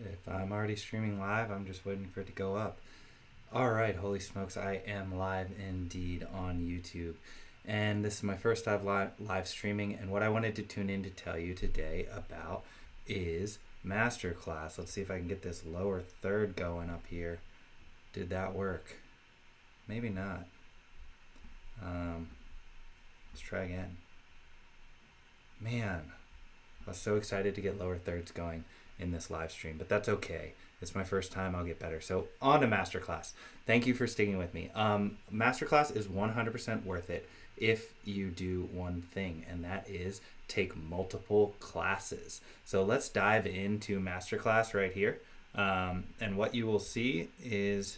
If I'm already streaming live, I'm just waiting for it to go up. All right, holy smokes, I am live indeed on YouTube. And this is my first time live streaming. And what I wanted to tune in to tell you today about is Masterclass. Let's see if I can get this lower third going up here. Did that work? Maybe not. Let's try again. Man, I was so excited to get lower thirds going in this live stream, but that's okay. It's my first time. I'll get better. So on to Masterclass. Thank you for sticking with me. Masterclass is 100% worth it if you do one thing, and that is take multiple classes. So let's dive into Masterclass right here. And what you will see is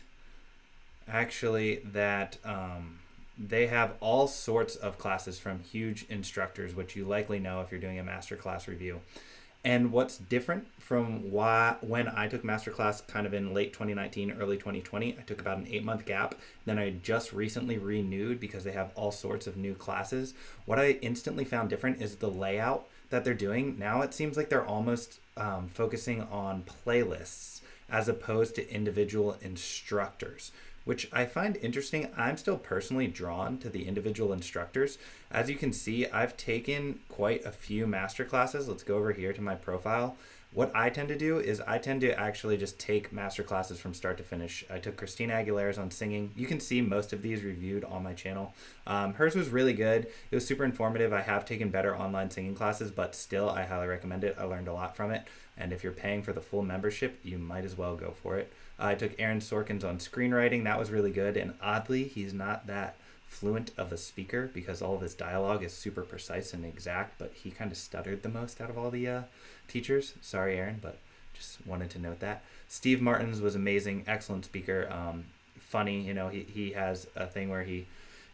actually that they have all sorts of classes from huge instructors, which you likely know if you're doing a masterclass review. And what's different from when I took masterclass kind of in late 2019, early 2020, I took about an 8-month gap. Then I just recently renewed because they have all sorts of new classes. What I instantly found different is the layout that they're doing. Now it seems like they're almost focusing on playlists as opposed to individual instructors, which I find interesting. I'm still personally drawn to the individual instructors. As you can see, I've taken quite a few master classes. Let's go over here to my profile. What I tend to do is I tend to actually just take master classes from start to finish. I took Christina Aguilera's on singing. You can see most of these reviewed on my channel. Hers was really good. It was super informative. I have taken better online singing classes, but still I highly recommend it. I learned a lot from it. And if you're paying for the full membership, you might as well go for it. I took Aaron Sorkin's on screenwriting. That was really good. And oddly, he's not that fluent of a speaker because all of his dialogue is super precise and exact, but he kind of stuttered the most out of all the teachers. Sorry, Aaron, but just wanted to note that. Steve Martin's was amazing. Excellent speaker. Funny, he has a thing where he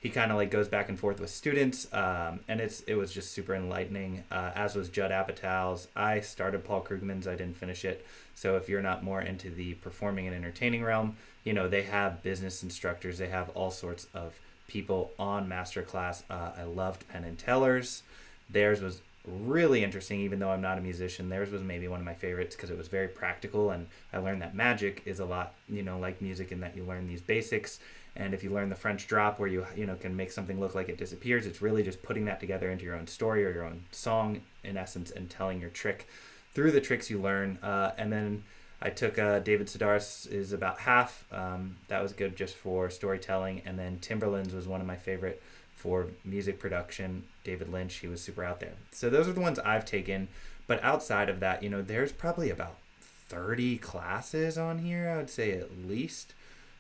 kind of like goes back and forth with students, and it was just super enlightening, as was Judd Apatow's. I started Paul Krugman's. I didn't finish it. So if you're not more into the performing and entertaining realm, they have business instructors. They have all sorts of people on Masterclass. I loved Penn and Teller's. Theirs was really interesting, even though I'm not a musician. Theirs was maybe one of my favorites because it was very practical, and I learned that magic is a lot, like music, in that you learn these basics. And if you learn the French drop where you can make something look like it disappears, it's really just putting that together into your own story or your own song, in essence, and telling your trick through the tricks you learn. And then I took David Sedaris is about half. That was good just for storytelling. And then Timberland's was one of my favorite for music production. David Lynch, he was super out there. So those are the ones I've taken. But outside of that, there's probably about 30 classes on here, I would say, at least.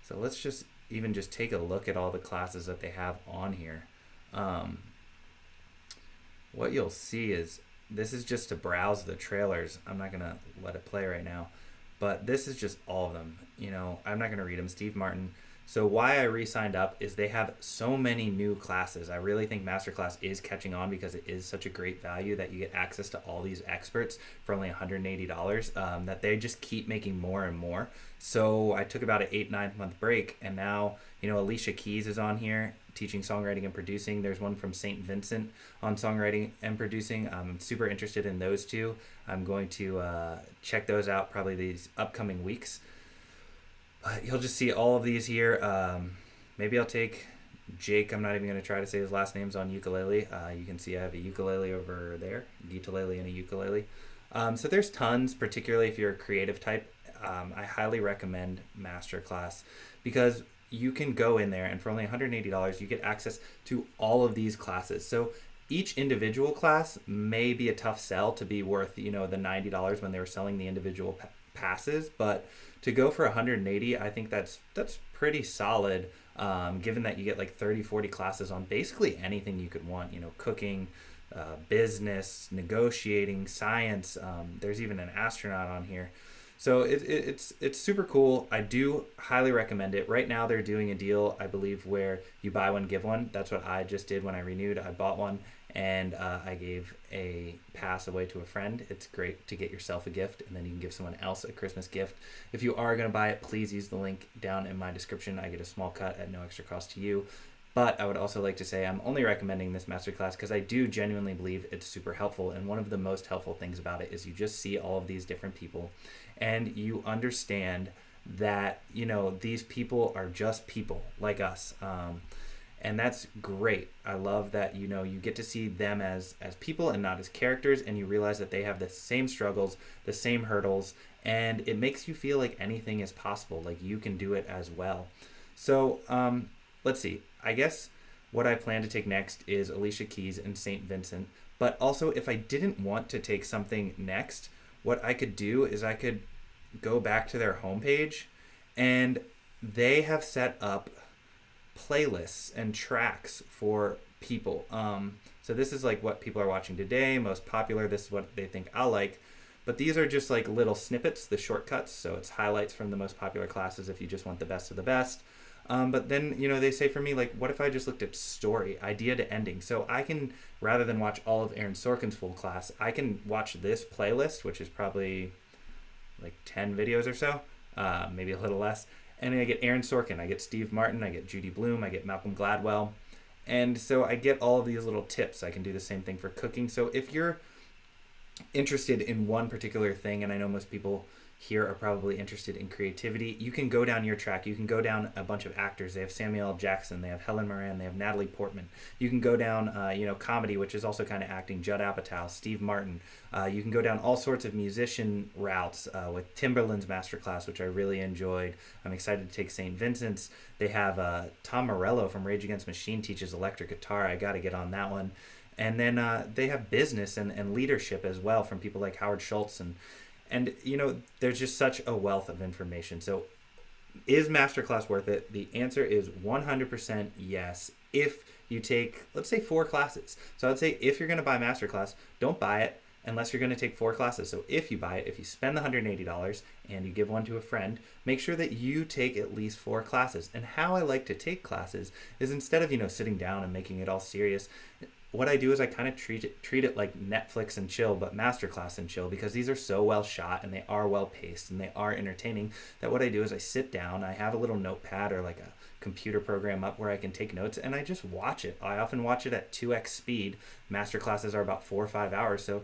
So let's just take a look at all the classes that they have on here. What you'll see is, this is just to browse the trailers. I'm not going to let it play right now, but this is just all of them. I'm not going to read them. Steve Martin. So why I re-signed up is they have so many new classes. I really think Masterclass is catching on because it is such a great value that you get access to all these experts for only $180, that they just keep making more and more. So I took about an 8-9 month break, and now, Alicia Keys is on here teaching songwriting and producing. There's one from St. Vincent on songwriting and producing. I'm super interested in those two. I'm going to check those out probably these upcoming weeks. You'll just see all of these here. Maybe I'll take Jake. I'm not even going to try to say his last name's on ukulele. You can see I have a ukulele over there, ukulele and a ukulele. So there's tons, particularly if you're a creative type. I highly recommend Masterclass because you can go in there, and for only $180, you get access to all of these classes. So each individual class may be a tough sell to be worth, the $90 when they were selling the individual passes, but to go for $180, I think that's pretty solid, given that you get like 30-40 classes on basically anything you could want, cooking, business, negotiating, science. There's even an astronaut on here. So it's super cool. I do highly recommend it. Right now they're doing a deal, I believe, where you buy one, give one. That's what I just did when I renewed. I bought one, and I gave a pass away to a friend. It's great to get yourself a gift, and then you can give someone else a Christmas gift. If you are going to buy it, please use the link down in my description. I get a small cut at no extra cost to you. But I would also like to say I'm only recommending this masterclass because I do genuinely believe it's super helpful. And one of the most helpful things about it is you just see all of these different people and you understand that, you know, these people are just people like us. And that's great. I love that, you know, you get to see them as people and not as characters, and you realize that they have the same struggles, the same hurdles, and it makes you feel like anything is possible, like you can do it as well. So let's see. I guess what I plan to take next is Alicia Keys and St. Vincent. But also, if I didn't want to take something next, what I could do is I could go back to their homepage, and they have set up playlists and tracks for people. So this is like what people are watching today, most popular. This is what they think I'll like. But these are just like little snippets, the shortcuts. So it's highlights from the most popular classes if you just want the best of the best. But then, you know, they say for me, like, what if I just looked at story, idea to ending? So I can, rather than watch all of Aaron Sorkin's full class, I can watch this playlist, which is probably like 10 videos or so, maybe a little less. And I get Aaron Sorkin, I get Steve Martin, I get Judy Blume, I get Malcolm Gladwell. And so I get all of these little tips. I can do the same thing for cooking. So if you're interested in one particular thing, and I know most people here are probably interested in creativity, you can go down your track. You can go down a bunch of actors. They have Samuel L. Jackson, they have Helen Mirren, they have Natalie Portman. You can go down, you know, comedy, which is also kind of acting, Judd Apatow, Steve Martin. You can go down all sorts of musician routes with Timberland's masterclass, which I really enjoyed. I'm excited to take St. Vincent's. They have Tom Morello from Rage Against the Machine teaches electric guitar. I got to get on that one. And then they have business and leadership as well from people like Howard Schultz. And you know, there's just such a wealth of information. So is Masterclass worth it? The answer is 100% yes. If you take, let's say, 4 classes. So I'd say if you're going to buy Masterclass, don't buy it unless you're going to take 4 classes. So if you buy it, if you spend the $180 and you give one to a friend, make sure that you take at least 4 classes. And how I like to take classes is instead of, you know, sitting down and making it all serious, what I do is I kind of treat it like Netflix and chill, but Masterclass and chill, because these are so well shot and they are well paced and they are entertaining, that what I do is I sit down, I have a little notepad or like a computer program up where I can take notes, and I just watch it. I often watch it at 2x speed. Masterclasses are about 4 or 5 hours, so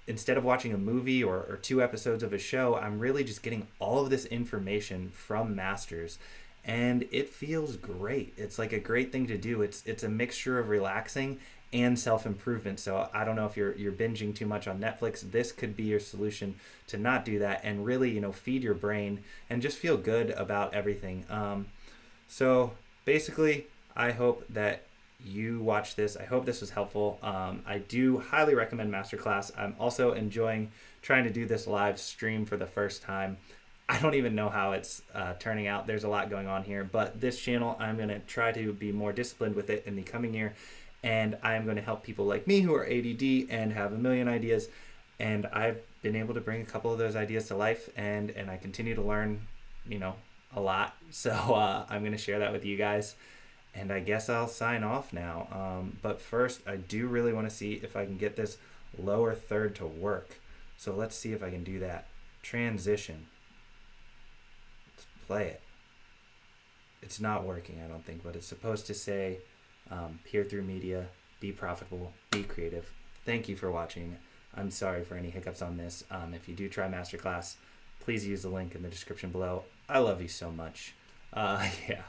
instead of watching a movie or 2 episodes of a show, I'm really just getting all of this information from masters. And it feels great. It's like a great thing to do. It's a mixture of relaxing and self-improvement. So I don't know if you're binging too much on Netflix. This could be your solution to not do that and really, you know, feed your brain and just feel good about everything. So basically, I hope that you watch this. I hope this was helpful. I do highly recommend Masterclass. I'm also enjoying trying to do this live stream for the first time. I don't even know how it's turning out. There's a lot going on here, but this channel, I'm going to try to be more disciplined with it in the coming year. And I'm going to help people like me who are ADD and have a million ideas. And I've been able to bring a couple of those ideas to life, and I continue to learn, you know, a lot. So I'm going to share that with you guys. And I guess I'll sign off now. But first, I do really want to see if I can get this lower third to work. So let's see if I can do that. Transition. Let's play it. It's not working, I don't think, but it's supposed to say peer through media, be profitable, be creative. Thank you for watching. I'm sorry for any hiccups on this. If you do try Masterclass, please use the link in the description below. I love you so much. Yeah.